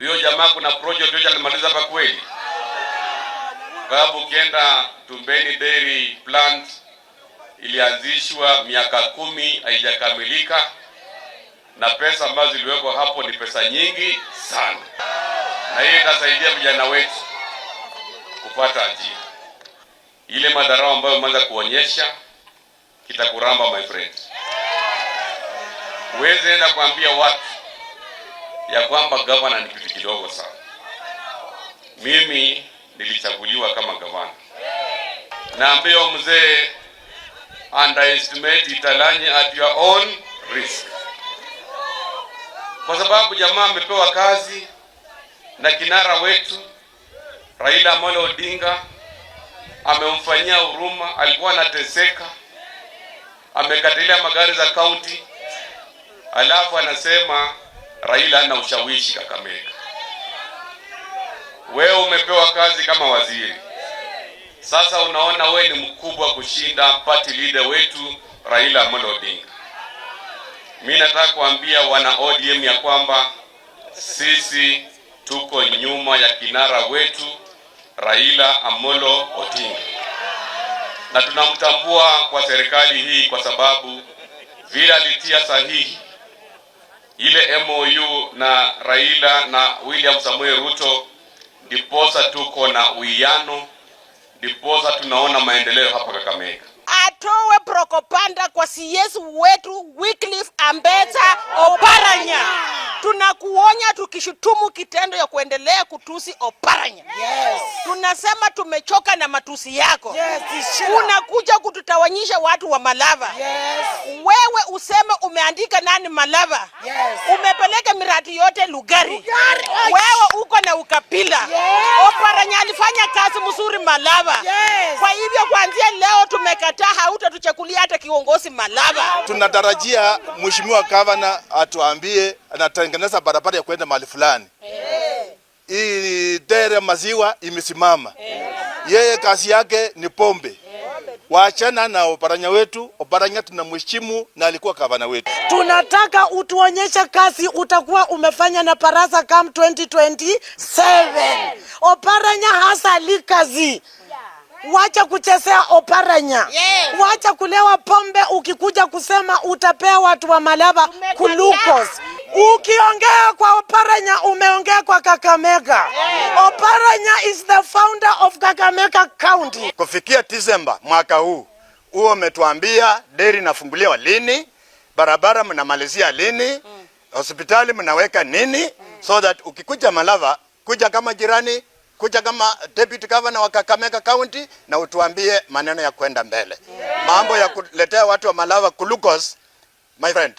Huyo jamaa kuna project yote alimaliza hapa kweli? Babu ukienda Tumbeni Dairy Plant ilianzishwa miaka 10 haijakamilika, na pesa ambazo ziliwekwa hapo ni pesa nyingi sana. Na hii itasaidia vijana wetu kupata ajira. Ile madharau ambayo umeanza kuonyesha kitakuramba my friend. Uweze enda kuambia watu ya kwamba gavana ni kitu kidogo sana. Mimi nilichaguliwa kama gavana. Naambia mzee, underestimate Italanyi at your own risk. Kwa sababu jamaa amepewa kazi na kinara wetu Raila Amolo Odinga, amemfanyia huruma, alikuwa anateseka, amekatilia magari za county, alafu anasema Raila ana ushawishi Kakamega. Wewe umepewa kazi kama waziri. Sasa unaona wewe ni mkubwa kushinda party leader wetu Raila Amolo Odinga. Mimi nataka kuambia wana ODM ya kwamba sisi tuko nyuma ya kinara wetu Raila Amolo Odinga. Na tunamtambua kwa serikali hii kwa sababu vile alitia sahihi ile MOU na Raila na William Samuel Ruto, ndiposa tuko na uwiano, ndiposa tunaona maendeleo hapa Kakamega. Atowe Prokopanda kwa CS wetu Wycliffe Ambetsa Oparanya. Tunakuonya tukishutumu kitendo ya kuendelea kutusi Oparanya. Yes. Tunasema tumechoka na matusi yako. Yes, unakuja kututawanyisha watu wa Malava. Yes. Wewe useme umeandika nani Malava. Yes. Umepeleka miradi yote Lugari. Wewe uko na ukapila. Yes. Oparanya alifanya kazi mzuri Malava. Yes. Kwa hivyo kuanzia leo tumekataa, hautatuchakulia hata kiongozi Malava. Tunatarajia mheshimiwa gavana atuambie anatengeneza barabara ya kwenda mahali fulani. Hii dere maziwa imesimama. Yeye kazi yake ni pombe. Waachana na Oparanya wetu. Oparanya tunamheshimu na alikuwa gavana wetu. Tunataka utuonyeshe kazi utakuwa umefanya na Barasa come 2027. Oparanya hasa likazi. Wacha kuchezea Oparanya. Yes. Wacha kulewa pombe ukikuja kusema utapea watu wa Malava kulukos. Ukiongea kwa Oparanya umeongea kwa Kakamega. Oparanya is the founder of Kakamega County. Kufikia Disemba mwaka huu, umetuambia dairy inafunguliwa lini, barabara mnamalizia lini, hospitali mnaweka nini, so that ukikuja Malava, kuja kama jirani, kuja kama deputy governor wa Kakamega County na utuambie maneno ya kwenda mbele. Mambo ya kuletea watu wa Malava kulukos, my friend.